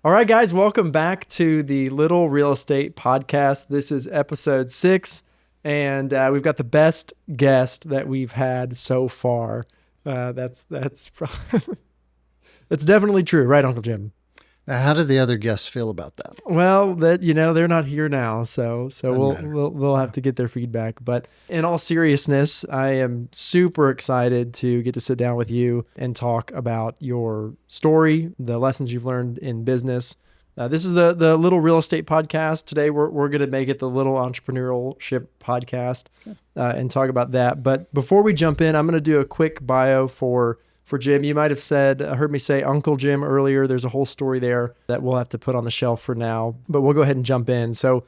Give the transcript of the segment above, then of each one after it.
All right, guys, welcome back to the Little Real Estate Podcast. This is episode 6, and we've got the best guest that we've had so far. That's that's definitely true, right, Uncle Jim? Now, how did the other guests feel about that? Well, they're not here now, so Doesn't matter. we'll have to get their feedback. But in all seriousness, I am super excited to get to sit down with you and talk about your story, the lessons you've learned in business. This is the Little Real Estate Podcast. Today, we're going to make it the Little Entrepreneurship Podcast and talk about that. But before we jump in, I'm going to do a quick bio for Jim. You might have heard me say Uncle Jim earlier. There's a whole story there that we'll have to put on the shelf for now, but we'll go ahead and jump in. So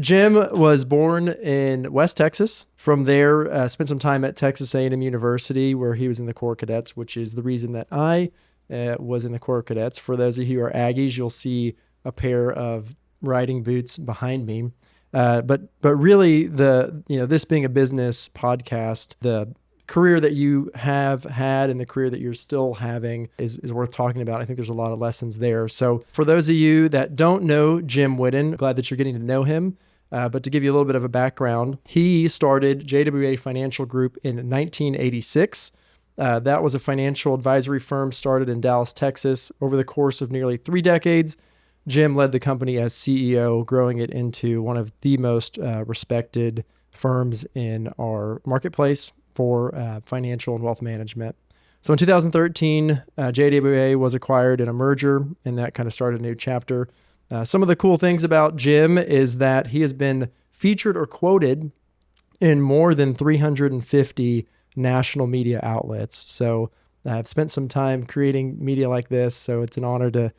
Jim was born in West Texas. From there, spent some time at Texas A&M University where he was in the Corps Cadets, which is the reason that I was in the Corps Cadets. For those of you who are Aggies, you'll see a pair of riding boots behind me. But really, this being a business podcast, the career that you have had and the career that you're still having is worth talking about. I think there's a lot of lessons there. So for those of you that don't know Jim Whiddon, glad that you're getting to know him. But to give you a little bit of a background, he started JWA Financial Group in 1986. That was a financial advisory firm started in Dallas, Texas. Over the course of nearly 3 decades, Jim led the company as CEO, growing it into one of the most respected firms in our marketplace for financial and wealth management. So in 2013, JWA was acquired in a merger, and that kind of started a new chapter. Some of the cool things about Jim is that he has been featured or quoted in more than 350 national media outlets. So I've spent some time creating media like this, so it's an honor to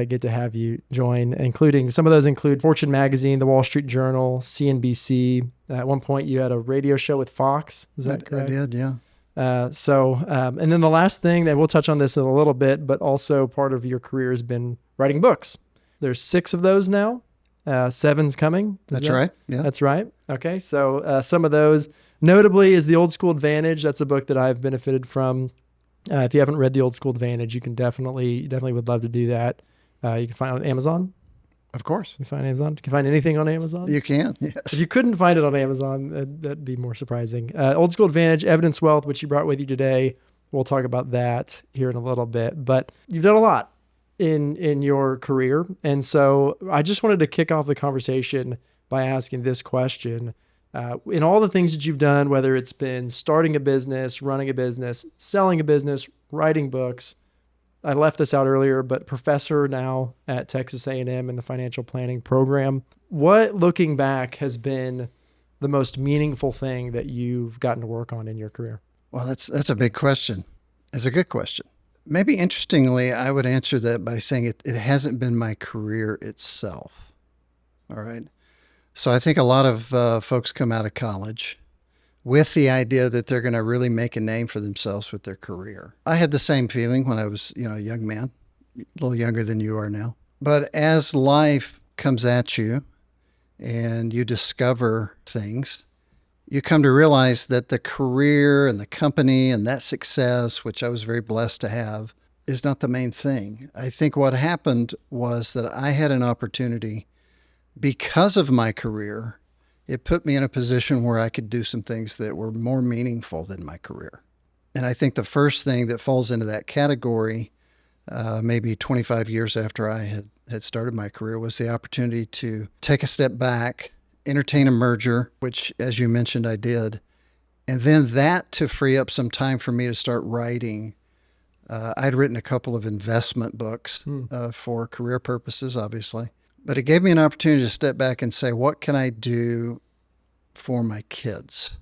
get to have you join, including some of those include Fortune Magazine, The Wall Street Journal, CNBC. At one point, you had a radio show with Fox. Is that correct? I did, yeah. And then the last thing, and we'll touch on this in a little bit, but also part of your career has been writing books. There's 6 of those now. 7's coming. That's right. Yeah. That's right. Okay. So some of those, notably, is The Old School Advantage. That's a book that I've benefited from. If you haven't read The Old School Advantage, you can definitely would love to do that. You can find it on Amazon. Of course. You can find Amazon. You can find anything on Amazon. You can, yes. If you couldn't find it on Amazon, that'd be more surprising. Old School Advantage, Evidence Wealth, which you brought with you today. We'll talk about that here in a little bit. But you've done a lot in your career. And so I just wanted to kick off the conversation by asking this question. In all the things that you've done, whether it's been starting a business, running a business, selling a business, writing books, I left this out earlier, but professor now at Texas A&M in the financial planning program. What, looking back, has been the most meaningful thing that you've gotten to work on in your career? Well, that's a big question. It's a good question. Maybe interestingly, I would answer that by saying it hasn't been my career itself. All right. So I think a lot of folks come out of college with the idea that they're going to really make a name for themselves with their career. I had the same feeling when I was, a young man, a little younger than you are now. But as life comes at you and you discover things, you come to realize that the career and the company and that success, which I was very blessed to have, is not the main thing. I think what happened was that I had an opportunity because of my career. It put me in a position where I could do some things that were more meaningful than my career. And I think the first thing that falls into that category, maybe 25 years after I had started my career, was the opportunity to take a step back, entertain a merger, which, as you mentioned, I did. And then that to free up some time for me to start writing. I'd written a couple of investment books for career purposes, obviously. But it gave me an opportunity to step back and say, what can I do for my kids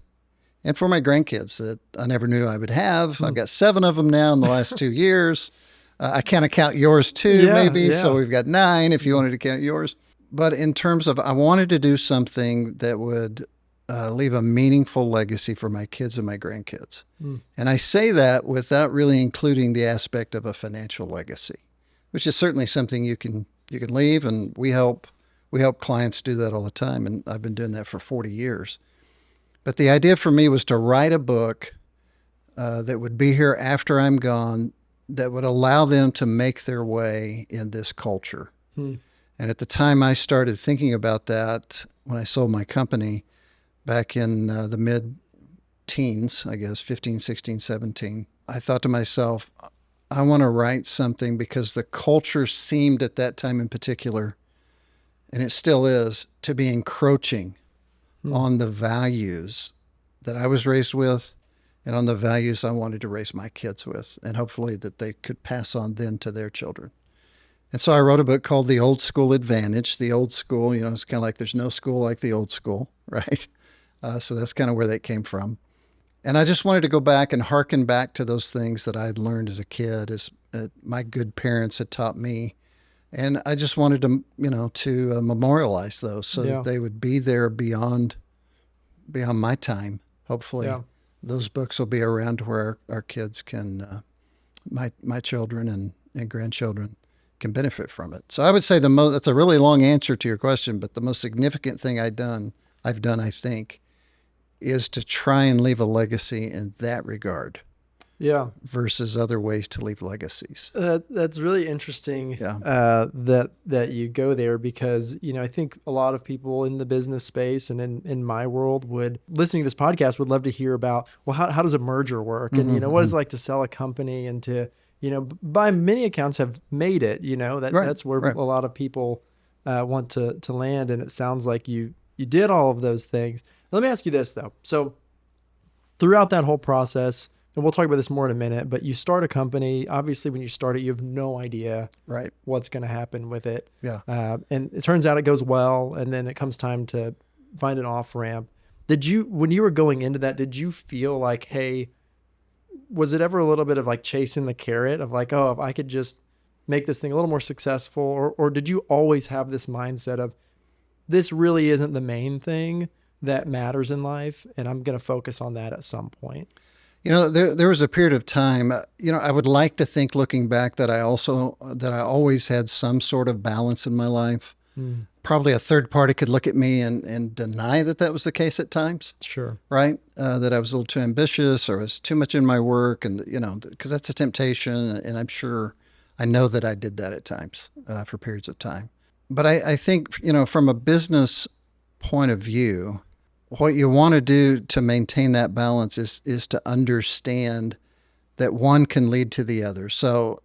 and for my grandkids that I never knew I would have? I've got 7 of them now in the last 2 years. I kind of count yours too, maybe. Yeah. So we've got 9 if you wanted to count yours. But in terms of, I wanted to do something that would leave a meaningful legacy for my kids and my grandkids. And I say that without really including the aspect of a financial legacy, which is certainly something you can leave, and we help clients do that all the time, and I've been doing that for 40 years. But the idea for me was to write a book that would be here after I'm gone, that would allow them to make their way in this culture. Hmm. And at the time I started thinking about that, when I sold my company back in the mid-teens, I guess, 15, 16, 17, I thought to myself, I want to write something because the culture seemed at that time in particular, and it still is, to be encroaching on the values that I was raised with and on the values I wanted to raise my kids with, and hopefully that they could pass on then to their children. And so I wrote a book called The Old School Advantage. The old school, it's kind of like there's no school like the old school, right? So that's kind of where that came from. And I just wanted to go back and hearken back to those things that I had learned as a kid, as my good parents had taught me. And I just wanted to, to memorialize those so that they would be there beyond my time. Hopefully, those books will be around where our kids can, my children and grandchildren can benefit from it. So I would say that's a really long answer to your question, but the most significant thing I've done, I think, is to try and leave a legacy in that regard. Yeah. Versus other ways to leave legacies. That's really interesting. Yeah. That you go there, because I think a lot of people in the business space and in my world listening to this podcast would love to hear about, well, how does a merger work, and what is it like to sell a company, and to by many accounts have made it. That's where a lot of people want to land, and it sounds like you did all of those things. Let me ask you this though. So throughout that whole process, and we'll talk about this more in a minute, but you start a company. Obviously, when you start it, you have no idea what's going to happen with it. Yeah. And it turns out it goes well, and then it comes time to find an off-ramp. When you were going into that, did you feel like, hey, was it ever a little bit of like chasing the carrot of like, oh, if I could just make this thing a little more successful, or did you always have this mindset of, this really isn't the main thing that matters in life, and I'm going to focus on that at some point? There was a period of time, I would like to think, looking back, that I always had some sort of balance in my life. Probably a third party could look at me and deny that was the case at times. Sure. Right? That I was a little too ambitious, or was too much in my work, and, because that's a temptation. And I know that I did that at times for periods of time. But I think, from a business point of view, what you want to do to maintain that balance is to understand that one can lead to the other. So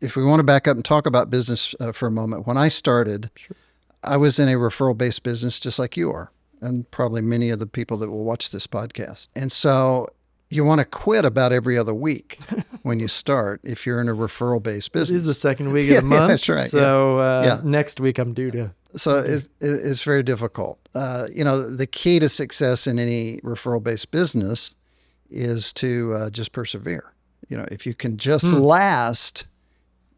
if we want to back up and talk about business for a moment, when I started, I was in a referral-based business just like you are, and probably many of the people that will watch this podcast. And so you want to quit about every other week when you start if you're in a referral-based business. This is the second week of the month. That's right. So next week I'm due to. So it's very difficult. The key to success in any referral-based business is to just persevere. If you can just last,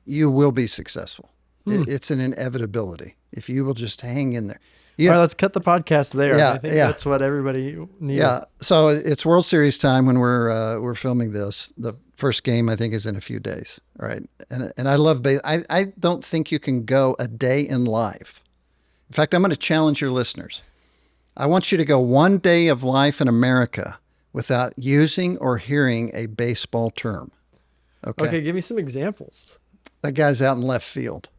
you will be successful. It's an inevitability. If you will just hang in there. All right, let's cut the podcast there. Yeah, I think that's what everybody needs. Yeah. So it's World Series time when we're filming this. The first game, I think, is in a few days. Right. And I love baseball. I don't think you can go a day in life. In fact, I'm going to challenge your listeners. I want you to go one day of life in America without using or hearing a baseball term. Okay. Give me some examples. That guy's out in left field.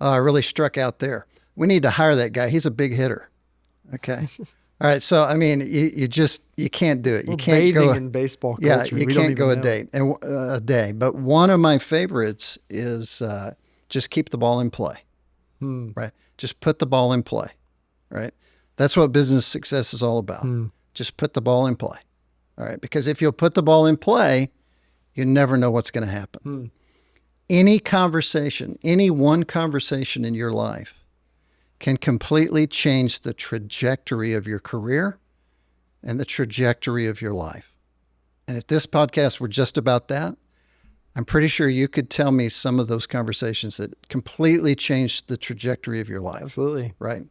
I really struck out there. We need to hire that guy. He's a big hitter. Okay. All right. So, I mean, you can't do it. You can't go in baseball culture. Yeah, you can't go a day. But one of my favorites is just keep the ball in play. Right. Just put the ball in play. Right. That's what business success is all about. Just put the ball in play. All right. Because if you'll put the ball in play, you never know what's going to happen. Any one conversation in your life can completely change the trajectory of your career and the trajectory of your life. And if this podcast were just about that, I'm pretty sure you could tell me some of those conversations that completely changed the trajectory of your life. Absolutely. Right.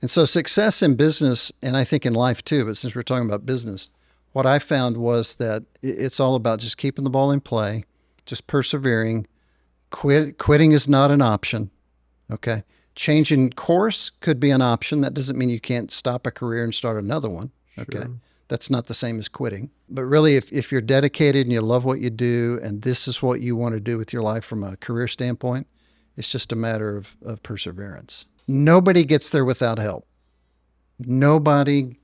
And so success in business, and I think in life too, but since we're talking about business, what I found was that it's all about just keeping the ball in play, just persevering. Quitting is not an option. Okay. Changing course could be an option. That doesn't mean you can't stop a career and start another one. Okay. Sure. That's not the same as quitting. But really, if you're dedicated and you love what you do and this is what you want to do with your life from a career standpoint, it's just a matter of perseverance. Nobody gets there without help. Nobody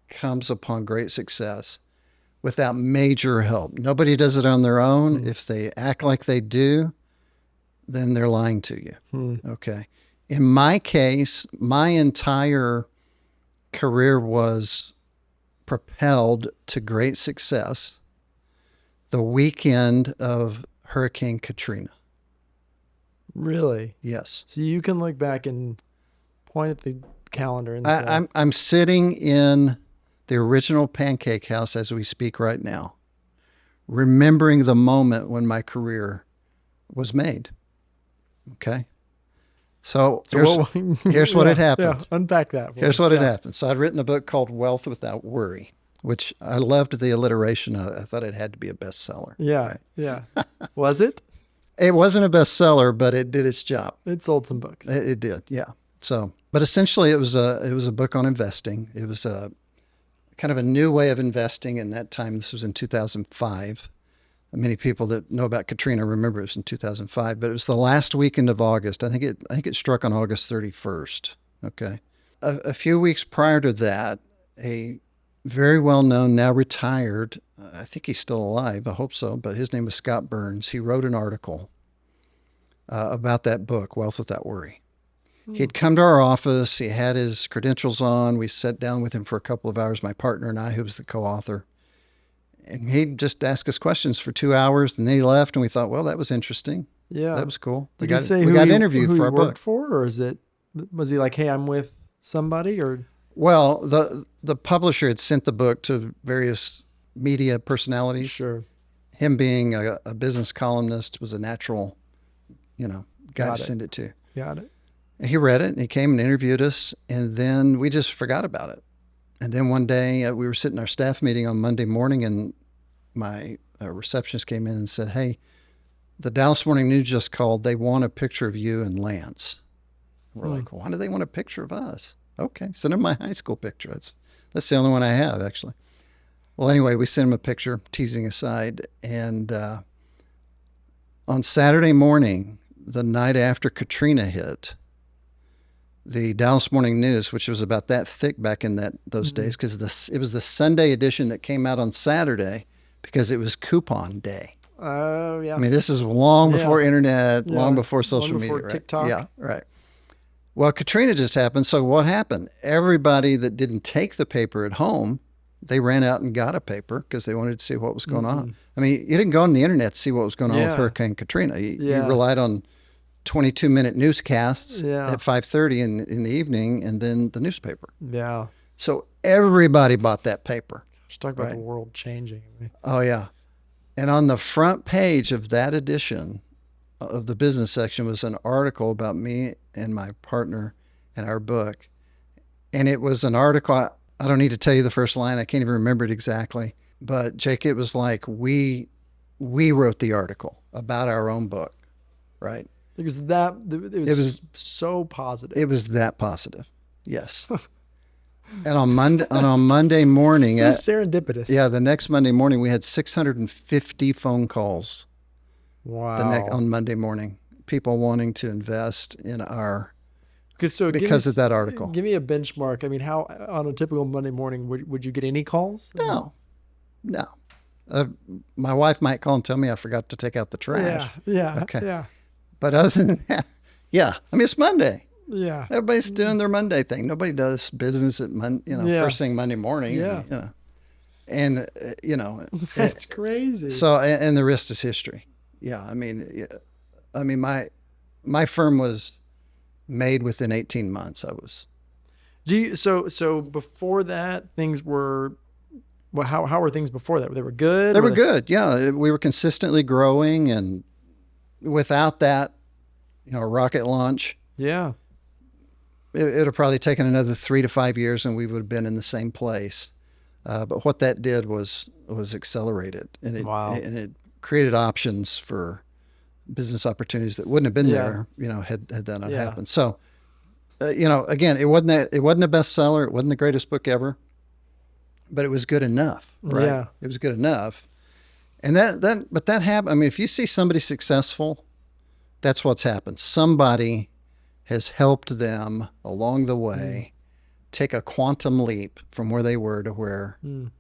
comes upon great success without major help. Nobody does it on their own. If they act like they do, then they're lying to you. Okay. In my case, my entire career was propelled to great success the weekend of Hurricane Katrina. Really? Yes. So you can look back and point at the calendar and say, I'm sitting in the original Pancake House as we speak right now, remembering the moment when my career was made. Okay. So here's what had happened. Yeah, unpack that. Here's what had happened. So I'd written a book called Wealth Without Worry, which I loved the alliteration. I thought it had to be a bestseller. Yeah. Right? Yeah. Was it? It wasn't a bestseller, but it did its job. It sold some books. It did. Yeah. So, but essentially it was a book on investing. It was a kind of a new way of investing in that time. This was in 2005. Many people that know about Katrina remember it was in 2005, but it was the last weekend of August. I think it struck on August 31st. Okay. A few weeks prior to that, a very well-known, now retired, I think he's still alive, I hope so, but his name was Scott Burns. He wrote an article about that book, Wealth Without Worry. He'd come to our office. He had his credentials on. We sat down with him for a couple of hours, my partner and I, who was the co-author. And he'd just ask us questions for 2 hours, and then he left, and we thought, well, that was interesting. Yeah. That was cool. Did he say we got interviewed for our book. Worked for, or was he like, hey, I'm with somebody, or? Well, the publisher had sent the book to various media personalities. Sure. Him being a business columnist was a natural, guy to send it to. Got it. And he read it, and he came and interviewed us, and then we just forgot about it. And then one day we were sitting in our staff meeting on Monday morning, and my receptionist came in and said, hey, the Dallas Morning News just called. They want a picture of you and Lance. We're like, why do they want a picture of us? Okay, send him my high school picture. That's the only one I have, actually. Well, anyway, we sent him a picture, teasing aside. And on Saturday morning, the night after Katrina hit, the Dallas Morning News, which was about that thick back in those days, because it was the Sunday edition that came out on Saturday because it was coupon day. Oh, yeah. I mean, this is long before internet, long before social media, right? TikTok. Yeah, right. Well, Katrina just happened. So what happened? Everybody that didn't take the paper at home, they ran out and got a paper because they wanted to see what was going on. I mean, you didn't go on the internet to see what was going on with Hurricane Katrina. You relied on 22-minute newscasts at 5:30 in the evening, and then the newspaper. Yeah. So everybody bought that paper. Just talk about the world changing. Oh, yeah. And on the front page of that edition of the business section was an article about me and my partner and our book. And it was an article, I don't need to tell you the first line. I can't even remember it exactly. But Jake, it was like we wrote the article about our own book, right? It was so positive. It was that positive. Yes. And on Monday morning, so serendipitous. Yeah, the next Monday morning we had 650 phone calls. Wow. On Monday morning, people wanting to invest in our because of that article. Give me a benchmark. I mean, how on a typical Monday morning would you get any calls? No. My wife might call and tell me I forgot to take out the trash. Yeah. Okay. Yeah. But other than that, I mean, it's Monday. Yeah. Everybody's doing their Monday thing. Nobody does business at first thing Monday morning. Yeah. And that's crazy. So, and the rest is history. Yeah. I mean, my firm was made within 18 months. So before that, things were, well, how were things before that? They were good? They were good. Yeah. We were consistently growing, and without that, rocket launch. Yeah. It would have probably taken another 3 to 5 years and we would have been in the same place. But what that did was accelerated, and it created options for business opportunities that wouldn't have been there, had that not happened. So, again, it wasn't a bestseller. It wasn't the greatest book ever. but it was good enough, right? Yeah. It was good enough. And but that happened. I mean, if you see somebody successful, that's what's happened. Somebody has helped them along the way take a quantum leap from where they were to where,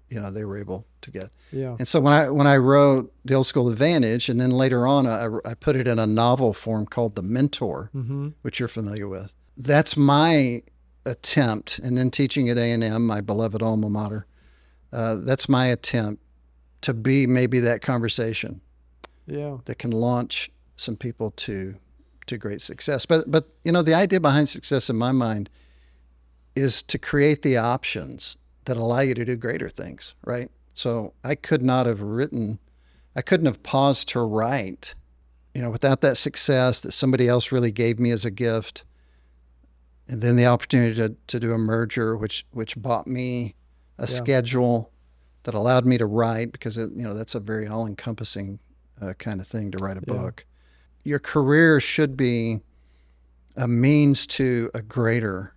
they were able to get. Yeah. And so when I wrote The Old School Advantage, and then later on, I put it in a novel form called The Mentor, which you're familiar with. That's my attempt. And then teaching at A&M, my beloved alma mater, that's my attempt to be maybe that conversation that can launch some people to great success. But the idea behind success in my mind is to create the options that allow you to do greater things, right? So I couldn't have paused to write, without that success that somebody else really gave me as a gift. And then the opportunity to do a merger, which bought me a schedule that allowed me to write, because that's a very all-encompassing kind of thing to write a book. Your career should be a means to a greater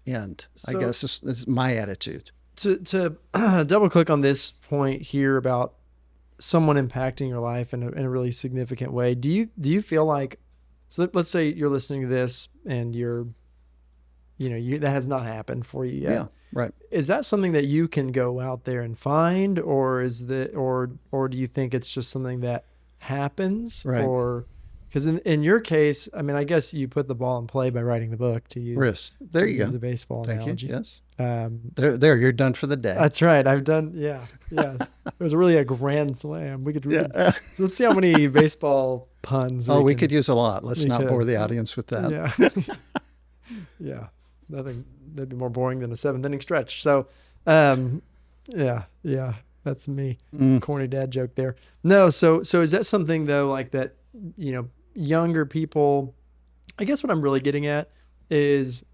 end. So, I guess is my attitude. To double click on this point here about someone impacting your life in a really significant way. Do you feel like, so let's say you're listening to this and you're, that has not happened for you yet. Yeah, right. Is that something that you can go out there and find, or or do you think it's just something that happens? Right. Or because in your case, I mean, I guess you put the ball in play by writing the book, to use there you go, use a baseball analogy. You. Yes. There, you're done for the day. That's right. I've done. Yeah. It was really a grand slam. We could so let's see how many baseball puns. We could use a lot. Let's not bore the audience with that. Yeah. Yeah. Nothing. That'd be more boring than a 7th inning stretch. So, yeah. That's me. Corny dad joke there. No. So is that something though, like that? Younger people. I guess what I'm really getting at is,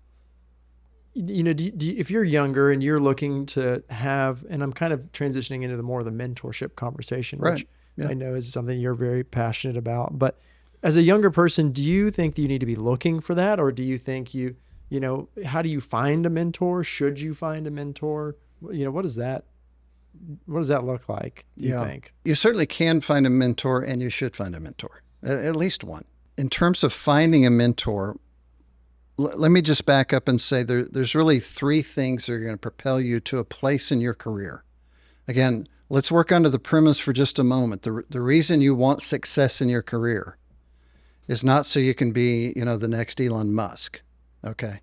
if you're younger and you're looking to have, and I'm kind of transitioning into more of the mentorship conversation, which I know is something you're very passionate about. But as a younger person, do you think that you need to be looking for that, or do you think how do you find a mentor? Should you find a mentor? What does that look like? Do you think? You certainly can find a mentor, and you should find a mentor, at least one. In terms of finding a mentor, let me just back up and say there's really 3 things that are going to propel you to a place in your career. Again, let's work under the premise for just a moment. The reason you want success in your career is not so you can be, the next Elon Musk. Okay.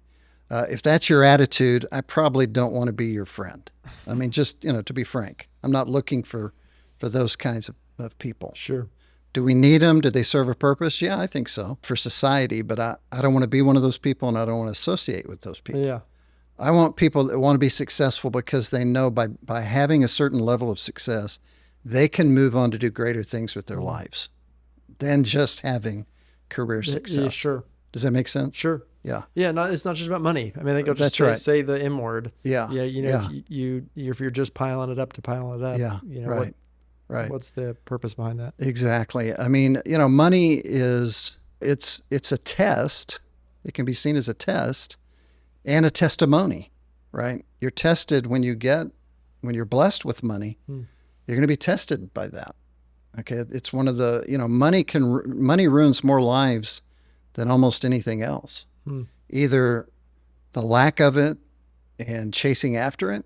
If that's your attitude, I probably don't want to be your friend. I mean, just, to be frank, I'm not looking for those kinds of people. Sure. Do we need them? Do they serve a purpose? Yeah, I think so for society, but I don't want to be one of those people, and I don't want to associate with those people. Yeah. I want people that want to be successful because they know by having a certain level of success, they can move on to do greater things with their lives than just having career success. Yeah, sure. Does that make sense? Sure. Yeah. Yeah. No, it's not just about money. I mean, I think I'll just say the M word. Yeah. Yeah. If you're just piling it up to pile it up. Yeah. Right. What's the purpose behind that? Exactly. I mean, money it's a test. It can be seen as a test and a testimony, right? You're tested when you're blessed with money. You're going to be tested by that. Okay. It's one of the, money ruins more lives than almost anything else. Either the lack of it and chasing after it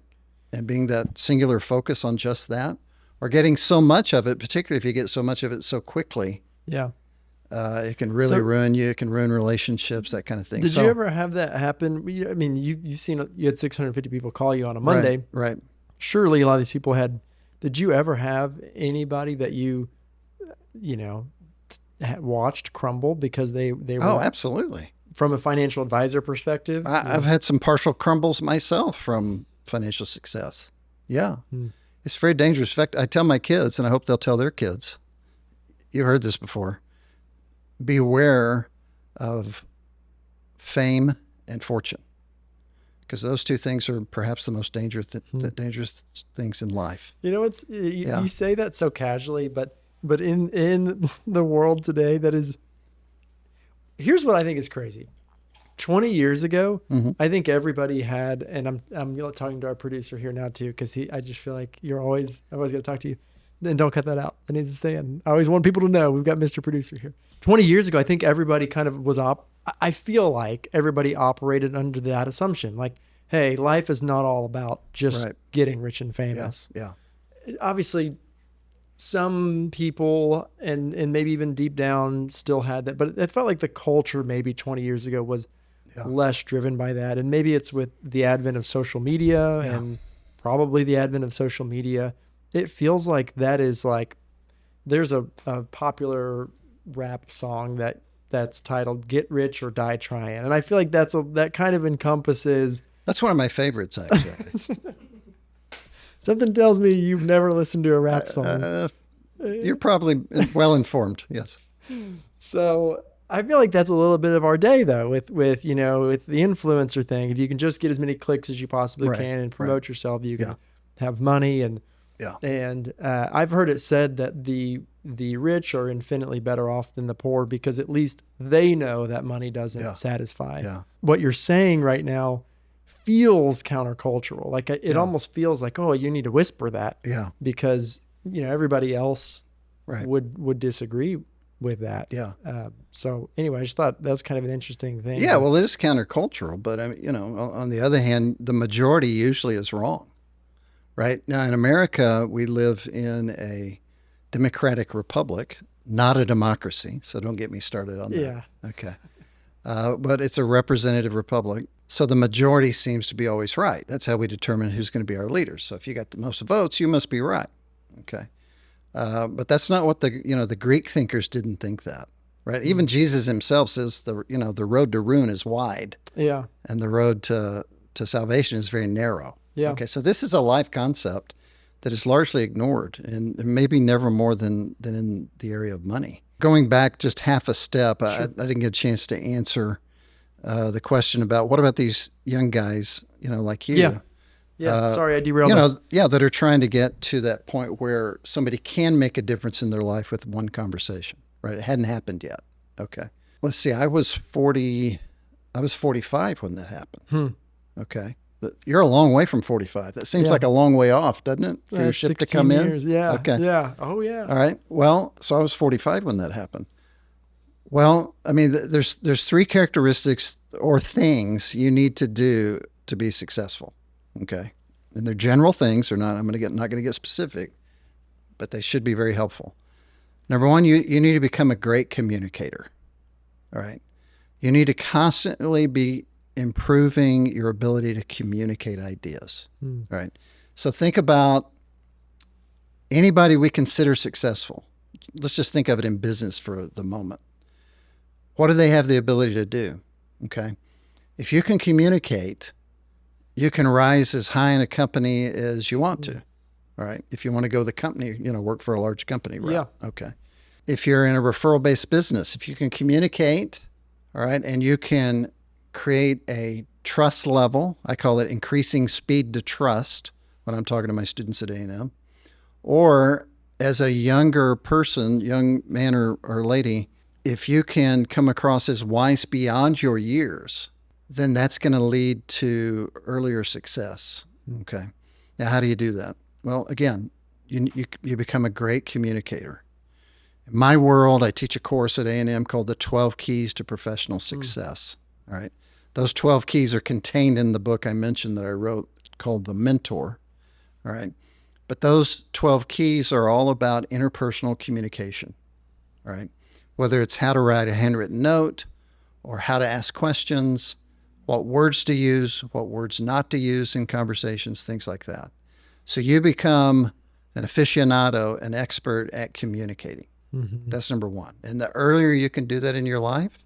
and being that singular focus on just that, or getting so much of it, particularly if you get so much of it so quickly. Yeah. It can really ruin you. It can ruin relationships, that kind of thing. Did you ever have that happen? I mean, you had 650 people call you on a Monday. Right. Surely a lot of these people did you ever have anybody that you watched crumble because they were? Oh, absolutely. From a financial advisor perspective? I've had some partial crumbles myself from financial success. Yeah. It's very dangerous. In fact, I tell my kids, and I hope they'll tell their kids, you heard this before, beware of fame and fortune, because those 2 things are perhaps the most dangerous things in life. You say that so casually, but in the world today, here's what I think is crazy. 20 years ago, Mm-hmm. I think everybody had, and I'm talking to our producer here now too, because I just feel like I've always got to talk to you. Then don't cut that out. It needs to stay in. I always want people to know we've got Mr. Producer here. 20 years ago, I think everybody kind of I feel like everybody operated under that assumption. Like, hey, life is not all about just Right. getting rich and famous. Yeah. Obviously, some people and maybe even deep down still had that, but it felt like the culture maybe 20 years ago was Yeah. less driven by that. And maybe it's with the advent of social media Yeah. and probably the advent of social media. It feels like that is like, there's a popular rap song that's titled "Get Rich or Die Trying," and I feel like that kind of encompasses. That's one of my favorites, actually. Something tells me you've never listened to a rap song. You're probably well informed. Yes. So I feel like that's a little bit of our day, though, with the influencer thing. If you can just get as many clicks as you possibly Right, can and promote right. yourself, you can Yeah. have money. And Yeah. I've heard it said that the rich are infinitely better off than the poor because at least they know that money doesn't Yeah. satisfy. Yeah. What you're saying right now feels countercultural. Like it Yeah. almost feels like, oh, you need to whisper that Yeah. because everybody else Right. would disagree with that. Yeah. So anyway, I just thought that was kind of an interesting thing. Yeah. Well, it is countercultural, but I mean, on the other hand, the majority usually is wrong. Right now in America, we live in a democratic republic, not a democracy. So don't get me started on that. Yeah. Okay. But it's a representative republic. So the majority seems to be always right. That's how we determine who's going to be our leaders. So if you got the most votes, you must be right. Okay. But that's not what the Greek thinkers didn't think that, right? Even Jesus himself says the road to ruin is wide Yeah. and the road to salvation is very narrow. Yeah. Okay. So this is a life concept that is largely ignored and maybe never more than in the area of money. Going back just half a step, Sure. I didn't get a chance to answer the question about what about these young guys, like you. Yeah. Yeah. Sorry, I derailed us. That are trying to get to that point where somebody can make a difference in their life with one conversation, right? It hadn't happened yet. Okay. Let's see. I was 45 when that happened. Okay. But you're a long way from 45. That seems Yeah. like a long way off, doesn't it? For your ship to 16 come in? years. Yeah. Okay. Yeah. Oh, yeah. All right. Well, so I was 45 when that happened. Well, I mean, there's three characteristics or things you need to do to be successful. Okay. And they're general things. They're not, not going to get specific, but they should be very helpful. Number one, you need to become a great communicator. All right. You need to constantly be improving your ability to communicate ideas. All right. So think about anybody we consider successful. Let's just think of it in business for the moment. What do they have the ability to do? Okay. If you can communicate, you can rise as high in a company as you want to. All right. If you want to go the company, work for a large company. Right? Yeah. Okay. If you're in a referral-based business, if you can communicate, all right, and you can create a trust level, I call it increasing speed to trust when I'm talking to my students at A&M, or as a younger person, young man or lady, if you can come across as wise beyond your years, then that's going to lead to earlier success. Okay. Now, how do you do that? Well, again, you become a great communicator. In my world, I teach a course at A&M called the 12 Keys to Professional Success. All right. Those 12 keys are contained in the book I mentioned that I wrote called The Mentor. All right. But those 12 keys are all about interpersonal communication. All right. Whether it's how to write a handwritten note or how to ask questions, what words to use, what words not to use in conversations, things like that. So you become an aficionado, an expert at communicating. Mm-hmm. That's number one. And the earlier you can do that in your life,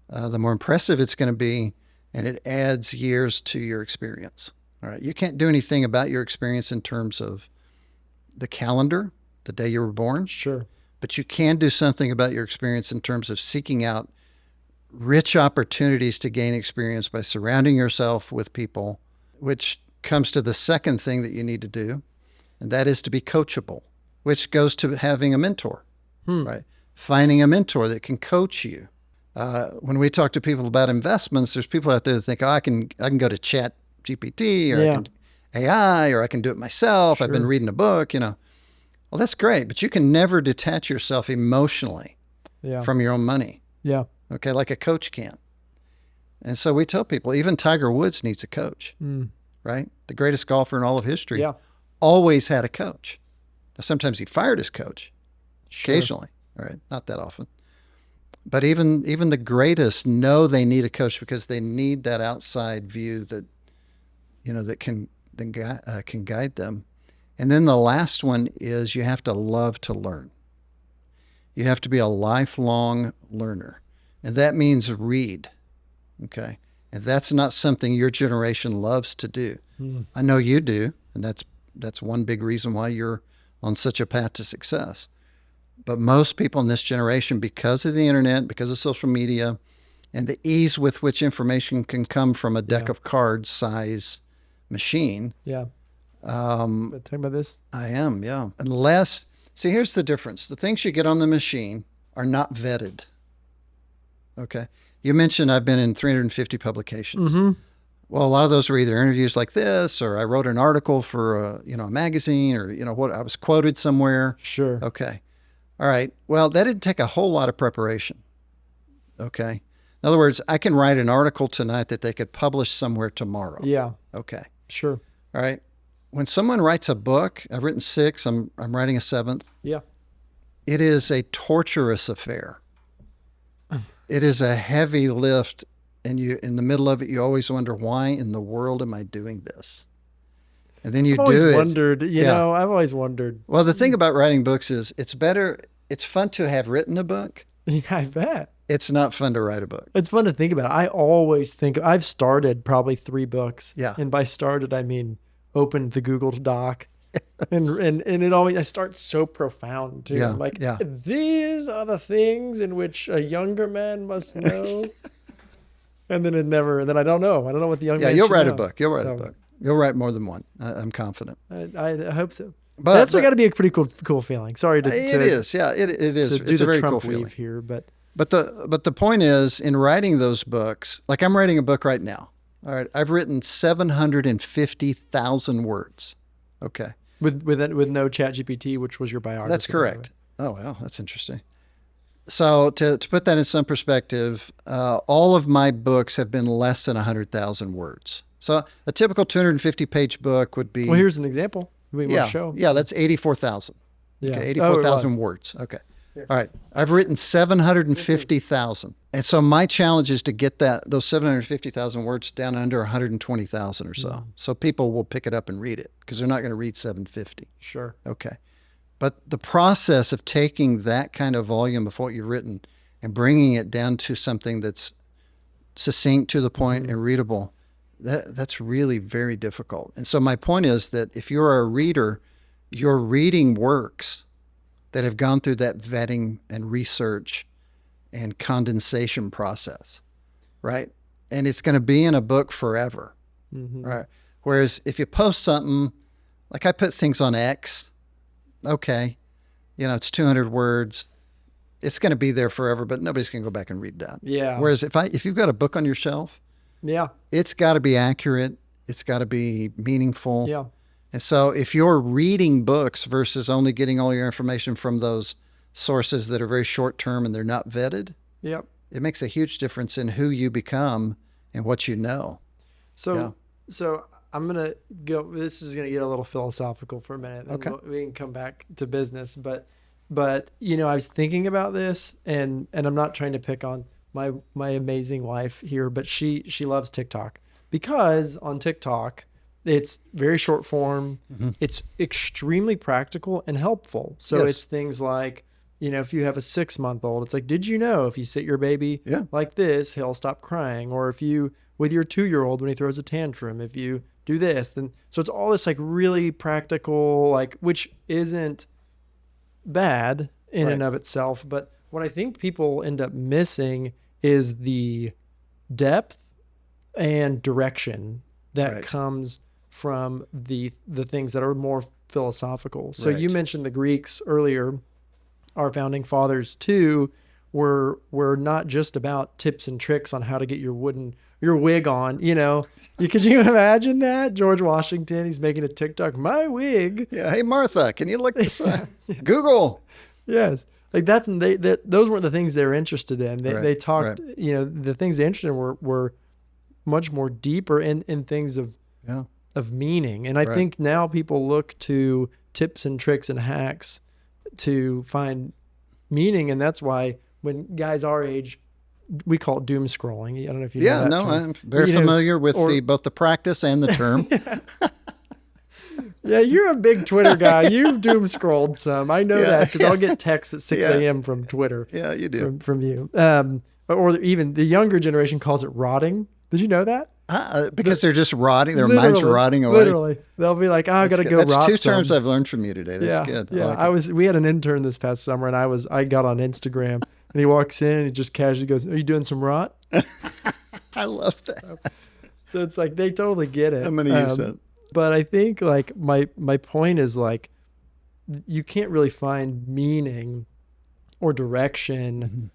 the more impressive it's going to be, and it adds years to your experience. All right. You can't do anything about your experience in terms of the calendar, the day you were born. Sure. But you can do something about your experience in terms of seeking out rich opportunities to gain experience by surrounding yourself with people, which comes to the second thing that you need to do, and that is to be coachable, which goes to having a mentor, right? Finding a mentor that can coach you. When we talk to people about investments, there's people out there that think, oh, I can go to Chat GPT or I Yeah. can AI or I can do it myself. I've been Sure. reading a book, you know. Well, that's great, but you can never detach yourself emotionally Yeah. from your own money, Yeah. okay, like a coach can. And so we tell people, even Tiger Woods needs a coach, Mm. right? The greatest golfer in all of history Yeah. always had a coach. Now, sometimes he fired his coach, Sure. occasionally, all right, not that often. But even the greatest know they need a coach because they need that outside view that, you know, that can guide them. And then the last one is you have to love to learn. You have to be a lifelong learner, and that means read. Okay, and that's not something your generation loves to do. Mm. I know you do, and that's one big reason why you're on such a path to success. But most people in this generation, because of the internet, because of social media, and the ease with which information can come from a deck Yeah. of cards size machine. Yeah. But talking about this. I am, yeah. Unless, see, here's the difference. The things you get on the machine are not vetted. Okay. You mentioned I've been in 350 publications. Mm-hmm. Well, a lot of those were either interviews like this, or I wrote an article for a magazine, or what I was quoted somewhere. Sure. Okay. All right. Well, that didn't take a whole lot of preparation. Okay. In other words, I can write an article tonight that they could publish somewhere tomorrow. Yeah. Okay. Sure. All right. When someone writes a book, I've written 6, I'm writing a 7th. Yeah. It is a torturous affair. It is a heavy lift, and you, in the middle of it, you always wonder, why in the world am I doing this? And then you I've always do it. wondered, Yeah. I've always wondered. Well, the thing about writing books is it's fun to have written a book. Yeah, I bet. It's not fun to write a book. It's fun to think about. I always think I've started probably 3 books. Yeah. And by started, I mean opened the Google Doc. And it always, I start so profound too. Yeah, I'm like, yeah. these are the things in which a younger man must know. And then then I don't know. I don't know what the young Yeah, man you'll should write a know. book. You'll write a So, book. You'll write more than one. I'm confident. I hope so. But That's got to be a pretty cool feeling. Sorry to it is. Yeah, it is. to do It's the a very Trump cool feeling. weave here, but But the point is, in writing those books, like I'm writing a book right now. All right, I've written 750,000 words. Okay, with no Chat GPT, which was your biography. that's by the way. correct. Oh well, that's interesting. So to put that in some perspective, all of my books have been less than 100,000 words. So a typical 250-page book would be Well, here's an example. We want yeah, to show. yeah, that's 84,000. Yeah. Okay, Oh, it 84,000 was. words. Okay. All right. I've written 750,000. And so my challenge is to get those 750,000 words down under 120,000 or so. So people will pick it up and read it because they're not going to read 750. Sure. Okay. But the process of taking that kind of volume of what you've written and bringing it down to something that's succinct, to the point, and readable, that's really very difficult. And so my point is that if you're a reader, you're reading works that have gone through that vetting and research and condensation process, right? And it's going to be in a book forever, right? Whereas if you post something, like I put things on X, okay, it's 200 words, it's going to be there forever, but nobody's going to go back and read that. Yeah. Whereas if you've got a book on your shelf, Yeah. it's got to be accurate, it's got to be meaningful. Yeah. And so if you're reading books versus only getting all your information from those sources that are very short term and they're not vetted, Yep. it makes a huge difference in who you become and what you know. So I'm gonna go. This is gonna get a little philosophical for a minute. And Okay. we can come back to business, but I was thinking about this, and I'm not trying to pick on my amazing wife here, but she loves TikTok because on TikTok it's very short form. It's extremely practical and helpful. So Yes. it's things like, if you have a 6-month-old, it's like, did you know if you sit your baby Yeah. like this, he'll stop crying? Or if you, with your 2-year-old, when he throws a tantrum, if you do this, then, so it's all this like really practical, like, which isn't bad in Right. and of itself. But what I think people end up missing is the depth and direction that Right. comes from the things that are more philosophical. So Right. you mentioned the Greeks earlier, our founding fathers too, were not just about tips and tricks on how to get your wig on. Could you imagine that? George Washington, he's making a TikTok, my wig. Yeah. Hey, Martha, can you look this up? Google. Yes. Like those weren't the things they were interested in. They talked, the things they interested in were much more deeper in things of meaning. And I think now people look to tips and tricks and hacks to find meaning. And that's why when guys our age, we call it doom scrolling. I don't know if you know that term. I'm very familiar with both the practice and the term. Yeah, you're a big Twitter guy. You've doom scrolled some. I know that because I'll get texts at 6 a.m. from Twitter. Yeah, you do. From you. Or even the younger generation calls it rotting. Did you know that? Because they're just rotting. Their minds are rotting away. Literally. They'll be like, I got to go rot. That's two some. terms I've learned from you today. That's good. Yeah, we had an intern this past summer, and I got on Instagram, and he walks in, and he just casually goes, are you doing some rot? I love that. So it's like they totally get it. I'm going to use that. But I think like my point is like you can't really find meaning or direction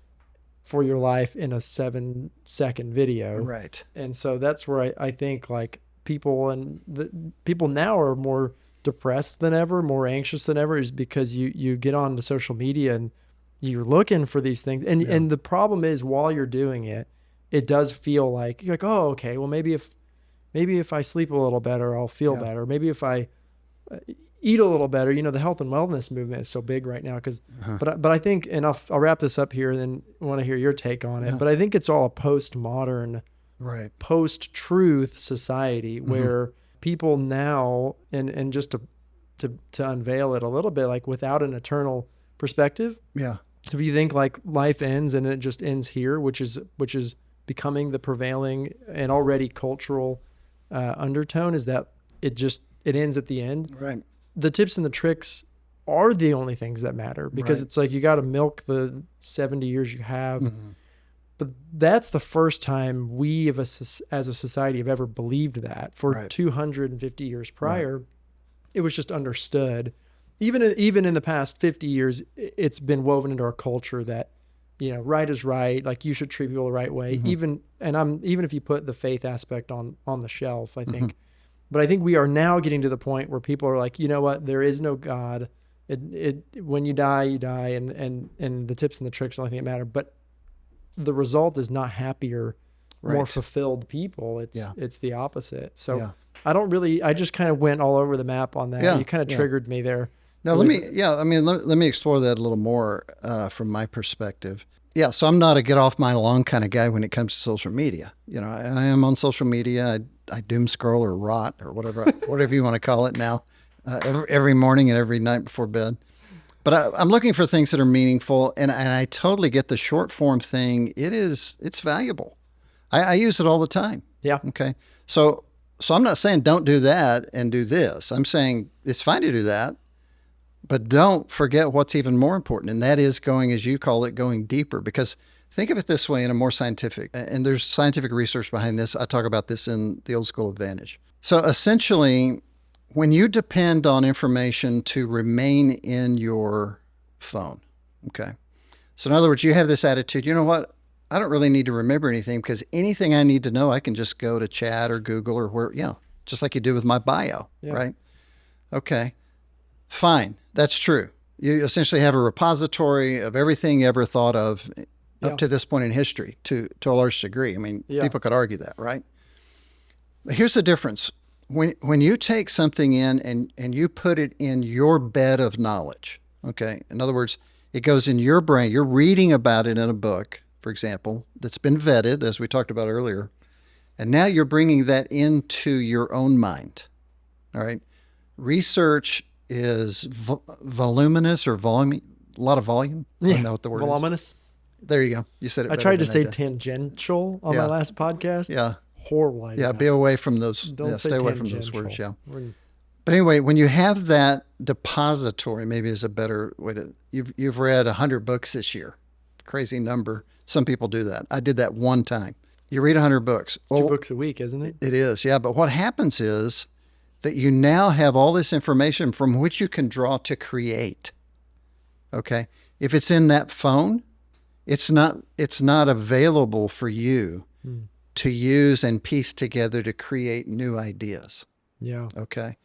for your life in a 7-second video. Right. And so that's where I think like people now are more depressed than ever, more anxious than ever, is because you get on the social media and you're looking for these things. And the problem is while you're doing it, it does feel like you're like, oh, okay, well maybe if I sleep a little better, I'll feel better. Maybe if I eat a little better, the health and wellness movement is so big right now. But I think, and I'll wrap this up here and then want to hear your take on it. But I think it's all a postmodern, post-truth society where people now, and just to unveil it a little bit, like without an eternal perspective. Yeah. If you think like life ends and it just ends here, which is becoming the prevailing and already cultural undertone, is that it ends at the end. Right. The tips and the tricks are the only things that matter because it's like you got to milk the 70 years you have. But that's the first time we as a society have ever believed that. For 250 years prior, it was just understood. Even in the past 50 years, it's been woven into our culture that, right is right. Like you should treat people the right way. Even if you put the faith aspect on the shelf, I think. But I think we are now getting to the point where people are like, you know what? There is no God. When you die, and the tips and the tricks are the only thing that matter. But the result is not happier, more fulfilled people. It's the opposite. So I just kind of went all over the map on that. You kind of triggered me there. Now let me explore that a little more from my perspective. Yeah, so I'm not a get off my lawn kind of guy when it comes to social media. I am on social media. I doom scroll or rot or whatever you want to call it now, every morning and every night before bed. But I'm looking for things that are meaningful, and I totally get the short form thing. It's valuable. I use it all the time. Yeah. Okay. So I'm not saying don't do that and do this. I'm saying it's fine to do that, but don't forget what's even more important, and that is going, as you call it, going deeper. Because think of it this way in a more scientific, and there's scientific research behind this. I talk about this in the Old School Advantage. So essentially, when you depend on information to remain in your phone, okay? So in other words, you have this attitude, you know what? I don't really need to remember anything because anything I need to know, I can just go to chat or Google or where, just like you do with my bio, right? Okay, fine. That's true. You essentially have a repository of everything you ever thought of up to this point in history to a large degree. I mean, people could argue that, right? But here's the difference. When you take something in and you put it in your bed of knowledge, okay? In other words, it goes in your brain. You're reading about it in a book, for example, that's been vetted, as we talked about earlier. And now you're bringing that into your own mind, all right? Research is voluminous or volume, a lot of volume. I don't know what the word voluminous. There you go. You said it. I tried to say tangential on my last podcast. Yeah. Horrible. Yeah. Be away from those. Stay away from those words. Yeah. But anyway, when you have that depository, maybe is a better way to. You've read 100 books this year. Crazy number. Some people do that. I did that one time. You read 100 books. It's 2 books a week, isn't it? It is. Yeah. But what happens is that you now have all this information from which you can draw to create. Okay. If it's in that phone, It's not available for you Hmm. to use and piece together to create new ideas. Yeah. Okay.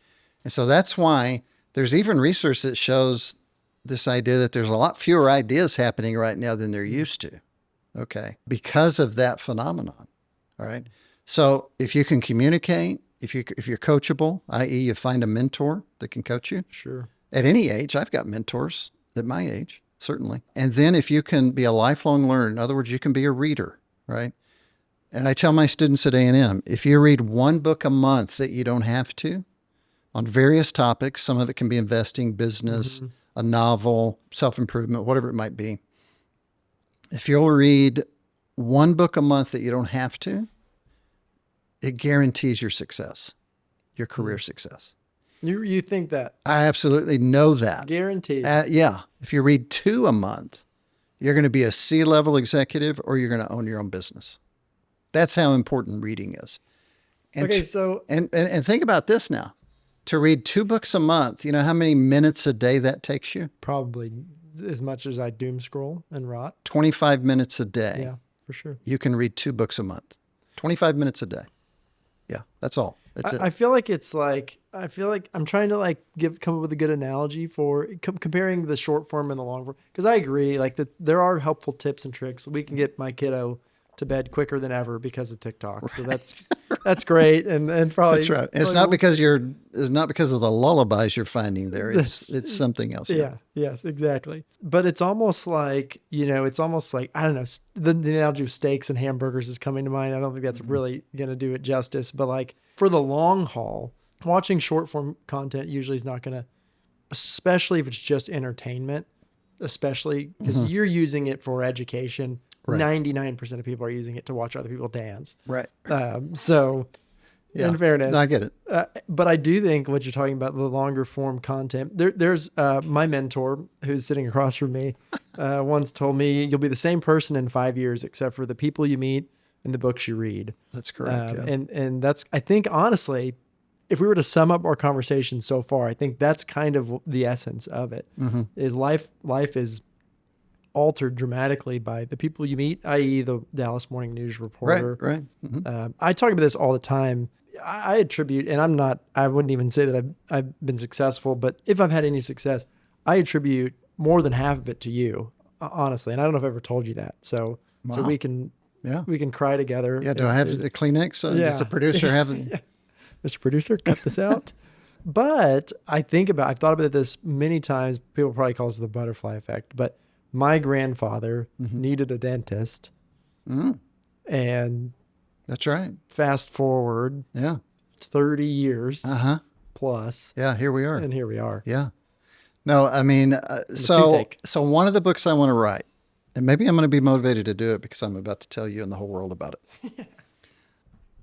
And so that's why there's even research that shows this idea that there's a lot fewer ideas happening right now than there used to. Okay. Because of that phenomenon. All right. So if you can communicate, if you're coachable, i.e. you find a mentor that can coach you Sure. at any age. I've got mentors at my age, certainly. And then if you can be a lifelong learner, in other words, you can be a reader, right? And I tell my students at A&M, if you read one book a month that you don't have to, on various topics, some of it can be investing, business, Mm-hmm. a novel, self-improvement, whatever it might be. If you'll read one book a month that you don't have to, it guarantees your success, your career success. You think that? I absolutely know that. Guaranteed. Yeah. If you read two a month, you're going to be a C-level executive or you're going to own your own business. That's how important reading is. And Okay, so and think about this now. To read 2 books a month, you know how many minutes a day that takes you? probably as much as I doom scroll and rot. 25 minutes a day. Yeah, for sure. You can read 2 books a month. 25 minutes a day. Yeah, that's all. That's it. I feel like I feel like I'm trying to like come up with a good analogy for comparing the short form and the long form, because I agree like that there are helpful tips and tricks. We can get my kiddo to bed quicker than ever because of TikTok. So that's great, and probably That's right. It's not because of the lullabies you're finding there. It's something else. Yeah. Yes, exactly. But it's almost like, it's almost like, I don't know, the analogy of steaks and hamburgers is coming to mind. I don't think that's really going to do it justice. But like for the long haul, watching short form content usually is not going to, especially if it's just entertainment, especially because you're using it for education. Right. 99% of people are using it to watch other people dance. Right. So Yeah. in fairness, I get it. but I do think what you're talking about, the longer form content, there's my mentor who's sitting across from me once told me you'll be the same person in 5 years, except for the people you meet and the books you read. That's correct. Yeah. And that's, I think, honestly, if we were to sum up our conversation so far, I think that's kind of the essence of it. Is life is altered dramatically by the people you meet, i.e. the Dallas Morning News reporter. Right. I talk about this all the time. I attribute, and I wouldn't even say that I've been successful, but if I've had any success, I attribute more than half of it to you, honestly. And I don't know if I've ever told you that. So we can cry together. Yeah. Do I have a Kleenex? Does the producer have it? Mr. Producer, cut this out. But I've thought about this many times. People probably call this the butterfly effect, but my grandfather needed a dentist. And That's right. fast forward 30 years plus. Yeah. Here we are. And here we are. Yeah. No, I mean, so one of the books I want to write, and maybe I'm going to be motivated to do it because I'm about to tell you and the whole world about it.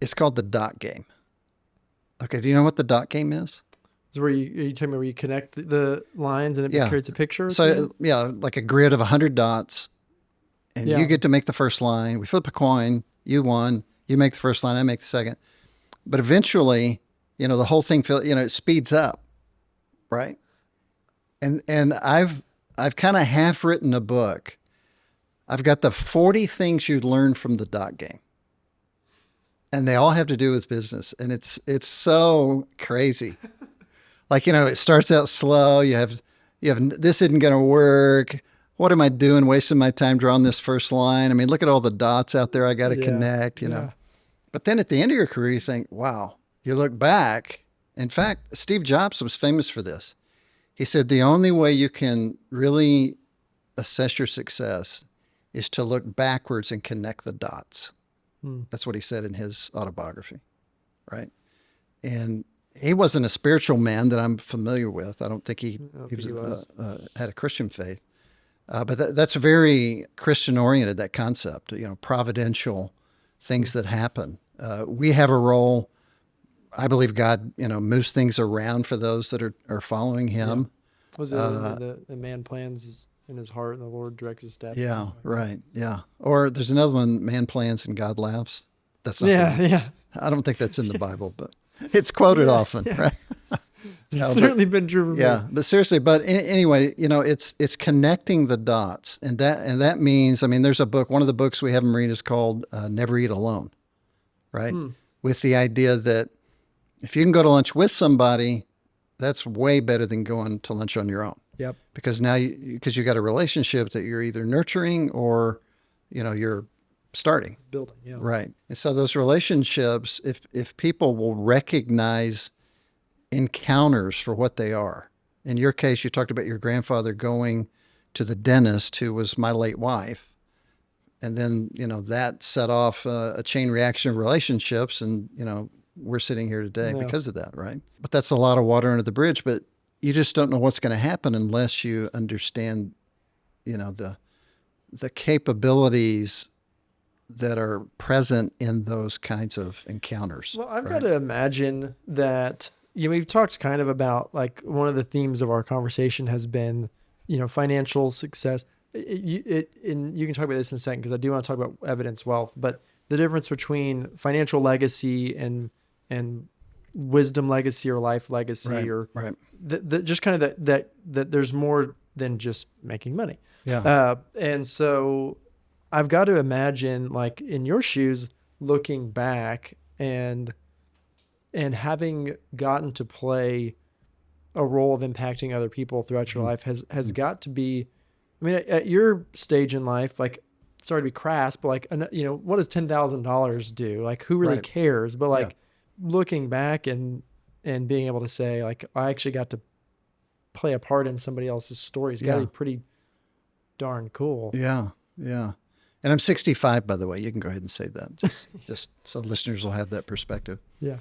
It's called The Dot Game. Okay. Do you know what the dot game is? Is where you tell me where you connect the lines and it creates a picture? So like a grid of 100 dots, and you get to make the first line. We flip a coin. You won. You make the first line. I make the second. But eventually, the whole thing it speeds up, right? And I've kind of half written a book. I've got the 40 things you learn from the dot game, and they all have to do with business, and it's so crazy. Like, it starts out slow. You have this isn't going to work. What am I doing? Wasting my time drawing this first line. I mean, look at all the dots out there I got to connect, But then at the end of your career, you think, wow, you look back. In fact, Steve Jobs was famous for this. He said, the only way you can really assess your success is to look backwards and connect the dots. That's what he said in his autobiography, right? And he wasn't a spiritual man that I'm familiar with. I don't think he had a Christian faith. But that's very Christian-oriented, that concept, providential things that happen. We have a role. I believe God, moves things around for those that are following him. Yeah. Was it the man plans in his heart and the Lord directs his steps? Yeah, right. Yeah. Or there's another one, man plans and God laughs. That's not Yeah. I don't think that's in the Bible, but It's quoted often, yeah. right? It's No, certainly been true for yeah, me. but seriously, but anyway, it's connecting the dots, and that means, I mean, there's a book. One of the books we have them read is called "Never Eat Alone," right? Hmm. With the idea that if you can go to lunch with somebody, that's way better than going to lunch on your own, Yep. because now because you got a relationship that you're either nurturing or, you're starting, Building. Yeah. right? And so those relationships, if people will recognize encounters for what they are. In your case, you talked about your grandfather going to the dentist, who was my late wife. And then, that set off a chain reaction of relationships. And, we're sitting here today Yeah. because of that, right? But that's a lot of water under the bridge. But you just don't know what's going to happen unless you understand, the capabilities that are present in those kinds of encounters. Well, I've right? got to imagine that we've talked kind of about like one of the themes of our conversation has been financial success. And you can talk about this in a second because I do want to talk about evidence wealth, but the difference between financial legacy and wisdom legacy or life legacy Right, or right. just kind of that there's more than just making money. Yeah. And so I've got to imagine, like in your shoes, looking back and having gotten to play a role of impacting other people throughout your life has got to be. I mean, at your stage in life, like, sorry to be crass, but like, what does $10,000 do? Like, who really Right. cares? But like, Yeah. looking back and being able to say, like, I actually got to play a part in somebody else's story has got to Yeah. be pretty darn cool. Yeah. Yeah. And I'm 65, by the way. You can go ahead and say that, just so listeners will have that perspective. Yeah.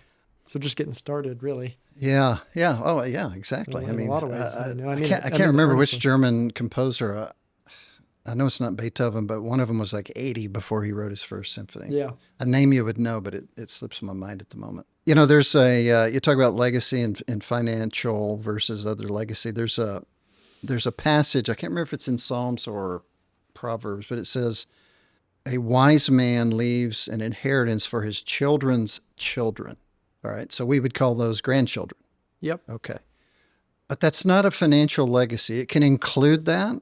So just getting started, really. Yeah. Yeah. Oh, yeah. Exactly. In I mean, a lot of ways. I can't remember which German composer. I know it's not Beethoven, but one of them was like 80 before he wrote his first symphony. Yeah. A name you would know, but it slips my mind at the moment. There's you talk about legacy and financial versus other legacy. There's a passage, I can't remember if it's in Psalms or Proverbs, but it says, a wise man leaves an inheritance for his children's children. All right. So we would call those grandchildren. Yep. Okay. But that's not a financial legacy. It can include that,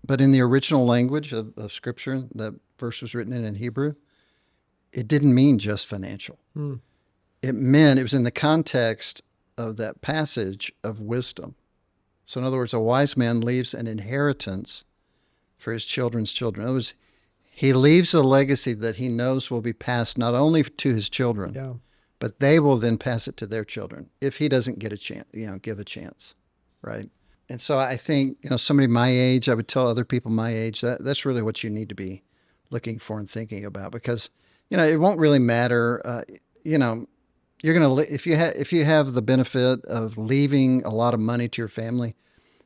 but in the original language of Scripture, that verse was written in Hebrew, it didn't mean just financial. Mm. It was in the context of that passage of wisdom. So in other words, a wise man leaves an inheritance for his children's children. In other words, he leaves a legacy that he knows will be passed not only to his children, Yeah. but they will then pass it to their children if he doesn't get a chance, give a chance, right? And so I think, somebody my age, I would tell other people my age that's really what you need to be looking for and thinking about, because, it won't really matter. You're going to, if you have the benefit of leaving a lot of money to your family,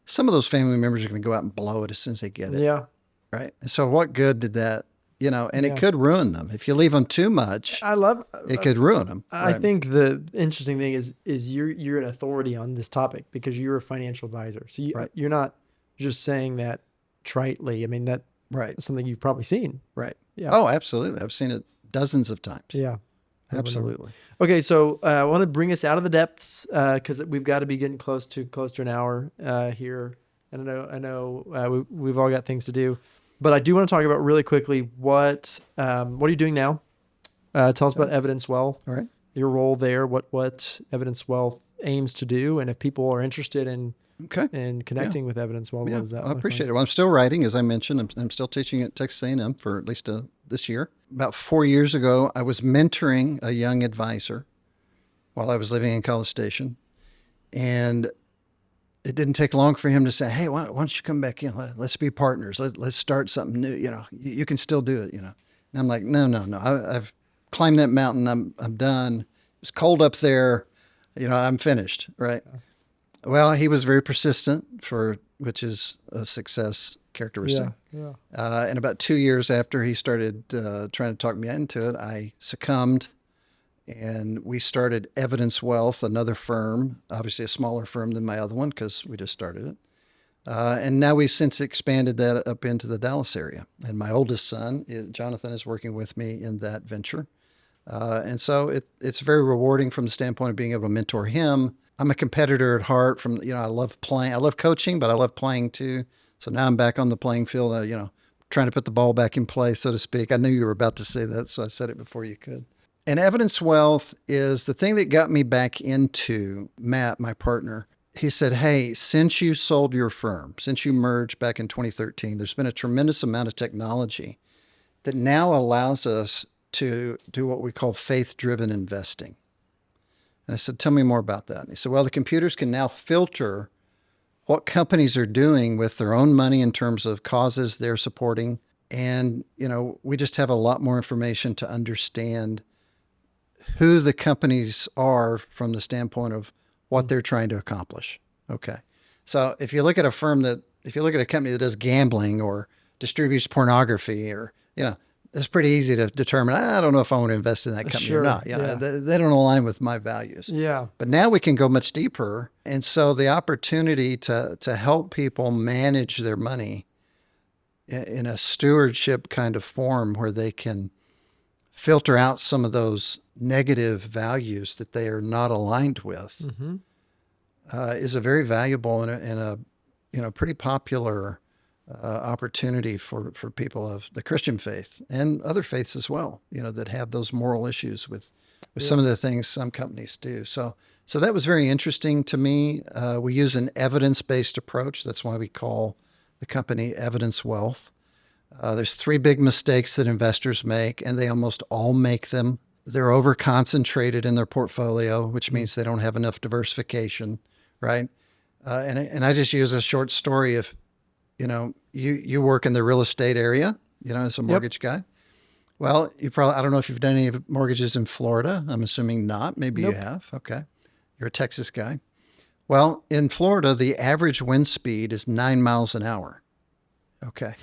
some of those family members are going to go out and blow it as soon as they get it. Yeah. Right. And so what good did that, and Yeah. it could ruin them. If you leave them too much, it could ruin them. I Right. think the interesting thing is you're an authority on this topic because you're a financial advisor. So Right. you're not just saying that tritely. I mean, that's Right. something you've probably seen. Right. Yeah. Oh, absolutely. I've seen it dozens of times. Yeah. Absolutely. Okay, so I want to bring us out of the depths because we've got to be getting close to an hour here. And I know we've all got things to do, but I do want to talk about really quickly what are you doing now? Tell us about Evidence Wealth, All right. your role there, what Evidence Wealth aims to do, and if people are interested in Okay. connecting with Evidence Wealth, Yeah, what does that I look appreciate like? it. Well, I'm still writing, as I mentioned. I'm still teaching at Texas A&M for at least this year. About 4 years ago, I was mentoring a young advisor while I was living in College Station, and it didn't take long for him to say, "Hey, why don't you come back in? Let's be partners. Let's start something new. You can still do it. And I'm like, no. I've climbed that mountain. I'm done. It was cold up there. I'm finished. Right. Well, he was very persistent, which is a success characteristic. Yeah. And about 2 years after he started trying to talk me into it, I succumbed, and we started Evidence Wealth, another firm, obviously a smaller firm than my other one because we just started it. And now we've since expanded that up into the Dallas area. And my oldest son, Jonathan, is working with me in that venture. And so it's very rewarding from the standpoint of being able to mentor him. I'm a competitor at heart. I love playing. I love coaching, but I love playing too. So now I'm back on the playing field, trying to put the ball back in play, so to speak. I knew you were about to say that, so I said it before you could. And evidence wealth is the thing that got me back into Matt, my partner. He said, hey, since you sold your firm, since you merged back in 2013, there's been a tremendous amount of technology that now allows us to do what we call faith-driven investing. And I said, tell me more about that. And he said, well, the computers can now filter what companies are doing with their own money in terms of causes they're supporting. And, we just have a lot more information to understand who the companies are from the standpoint of what they're trying to accomplish. Okay. So if you look at a company that does gambling or distributes pornography or, it's pretty easy to determine, I don't know if I want to invest in that company or not. They don't align with my values. Yeah. But now we can go much deeper. And so the opportunity to help people manage their money in a stewardship kind of form where they can filter out some of those negative values that they are not aligned with is a very valuable and a pretty popular opportunity for people of the Christian faith and other faiths as well, that have those moral issues with some of the things some companies do. So that was very interesting to me. We use an evidence-based approach. That's why we call the company Evidence Wealth. There's 3 big mistakes that investors make, and they almost all make them. They're over-concentrated in their portfolio, which means they don't have enough diversification, right? And I just use a short story of, you work in the real estate area, as a mortgage guy. Well, I don't know if you've done any mortgages in Florida. I'm assuming not. Maybe you have. Okay. You're a Texas guy. Well, in Florida, the average wind speed is 9 miles an hour. Okay.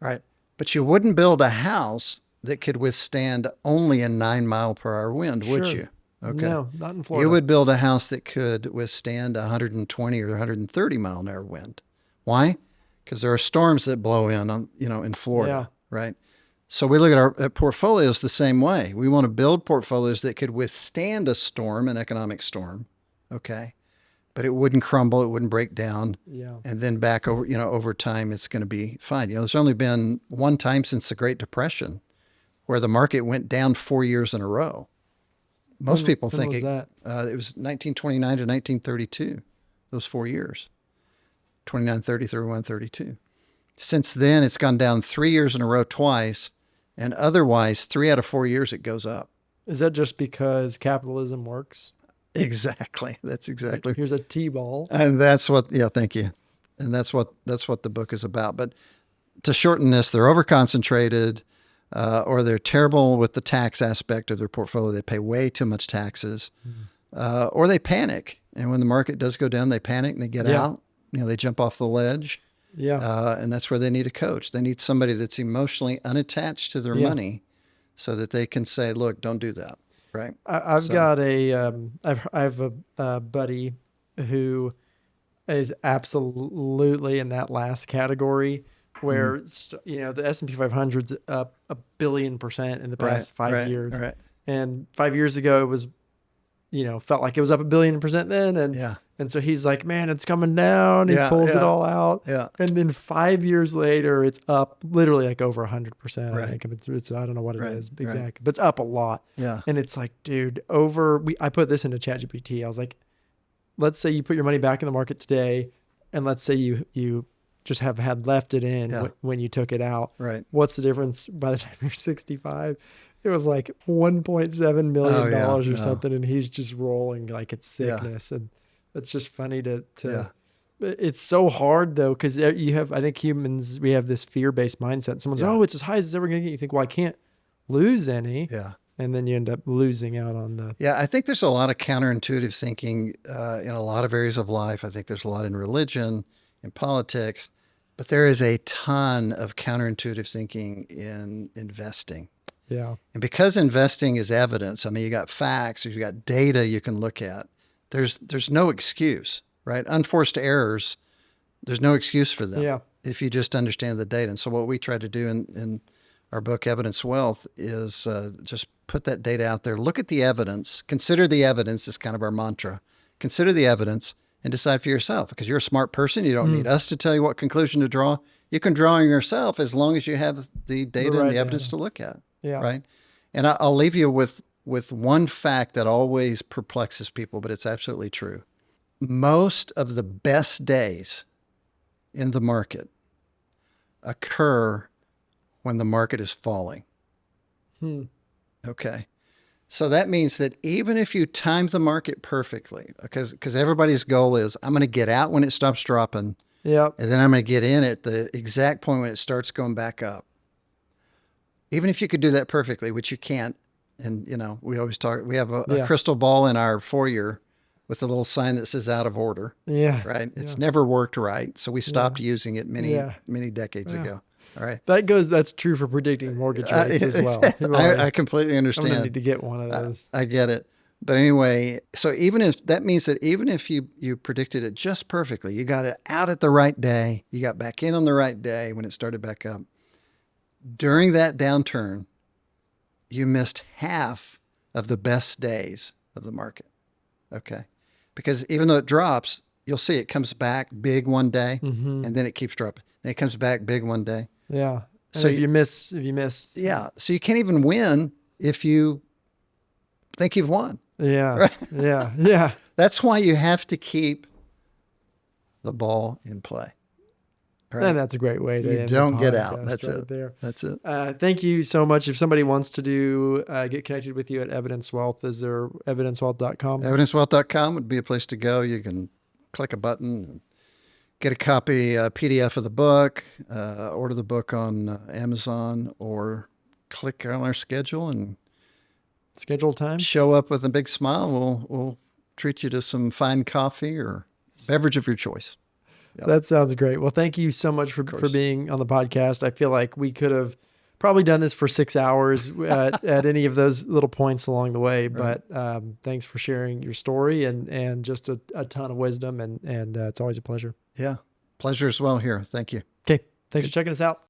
All right. But you wouldn't build a house that could withstand only a 9-mile-per-hour wind, would you? Okay. No, not in Florida. You would build a house that could withstand 120 or 130-mile-an-hour wind. Why? Because there are storms that blow in Florida, right? So we look at our portfolios the same way. We want to build portfolios that could withstand a storm, an economic storm, okay? But it wouldn't crumble, it wouldn't break down. Yeah. And then back over time, it's going to be fine. There's only been one time since the Great Depression where the market went down 4 years in a row. Most people think was that? It was 1929 to 1932, those 4 years. 29, 30, 31, 32. Since then, it's gone down 3 years in a row twice, and otherwise, 3 out of 4 years it goes up. Is that just because capitalism works? Exactly. That's exactly. Here's a T-ball. And that's what, thank you. And that's what the book is about. But to shorten this, they're overconcentrated, or they're terrible with the tax aspect of their portfolio. They pay way too much taxes, or they panic. And when the market does go down, they panic and they get out. They jump off the ledge. Yeah. And that's where they need a coach. They need somebody that's emotionally unattached to their money so that they can say, look, don't do that. Right. I have a buddy who is absolutely in that last category where, the S&P 500's up 1 billion% in the past 5 years. Right. And 5 years ago, it was, felt like it was up 1 billion% then. And so he's like, man, it's coming down. He pulls it all out. Yeah. And then 5 years later, it's up literally like over 100%. Right. I think it's I don't know what it is exactly, but it's up a lot. Yeah. And it's like, dude, I put this into ChatGPT. I was like, let's say you put your money back in the market today, and let's say you just have had left it in when you took it out. Right. What's the difference by the time you're 65? It was like $1.7 million or something, and he's just rolling like it's sickness. And it's just funny to it's so hard though, because I think humans, we have this fear-based mindset. Someone's it's as high as it's ever going to get. You think, well, I can't lose any. Yeah. And then you end up losing out on the. Yeah, I think there's a lot of counterintuitive thinking in a lot of areas of life. I think there's a lot in religion, in politics, but there is a ton of counterintuitive thinking in investing. Yeah. And because investing is evidence, I mean, you got facts, you've got data you can look at. There's no excuse, right? Unforced errors, there's no excuse for them if you just understand the data. And so what we try to do in our book, Evidence Wealth, is just put that data out there. Look at the evidence. Consider the evidence is kind of our mantra. Consider the evidence and decide for yourself, because you're a smart person. You don't need us to tell you what conclusion to draw. You can draw on yourself as long as you have the data and the evidence to look at. Yeah. Right. And I'll leave you with one fact that always perplexes people, but it's absolutely true. Most of the best days in the market occur when the market is falling. Okay. So that means that even if you time the market perfectly, because everybody's goal is, I'm going to get out when it stops dropping. Yep. And then I'm going to get in at the exact point when it starts going back up. Even if you could do that perfectly, which you can't. And, we always talk, we have a crystal ball in our foyer with a little sign that says out of order. Yeah. Right. It's never worked right. So we stopped using it many decades ago. All right. That's true for predicting mortgage rates as well. I completely I'm understand. going to need to get one of those. I get it. But anyway, so even if you predicted it just perfectly, you got it out at the right day, you got back in on the right day when it started back up, during that downturn, you missed half of the best days of the market. Okay. Because even though it drops, you'll see it comes back big one day and then it keeps dropping. Then it comes back big one day. Yeah. And So if you miss. Yeah. So you can't even win if you think you've won. Yeah. Right? Yeah. Yeah. That's why you have to keep the ball in play. Right? And that's a great way to You end don't the get out. podcast That's right it. there. That's it. Thank you so much. If somebody wants to get connected with you at Evidence Wealth, is there evidencewealth.com? Evidencewealth.com would be a place to go. You can click a button and get a copy, a PDF of the book, order the book on Amazon, or click on our schedule and Schedule time? show up with a big smile. We'll treat you to some fine coffee or beverage of your choice. Yep. That sounds great. Well, thank you so much for being on the podcast. I feel like we could have probably done this for 6 hours at any of those little points along the way. Right. But thanks for sharing your story and just a ton of wisdom. And it's always a pleasure. Yeah. Pleasure as well here. Thank you. Okay. Thanks for checking us out.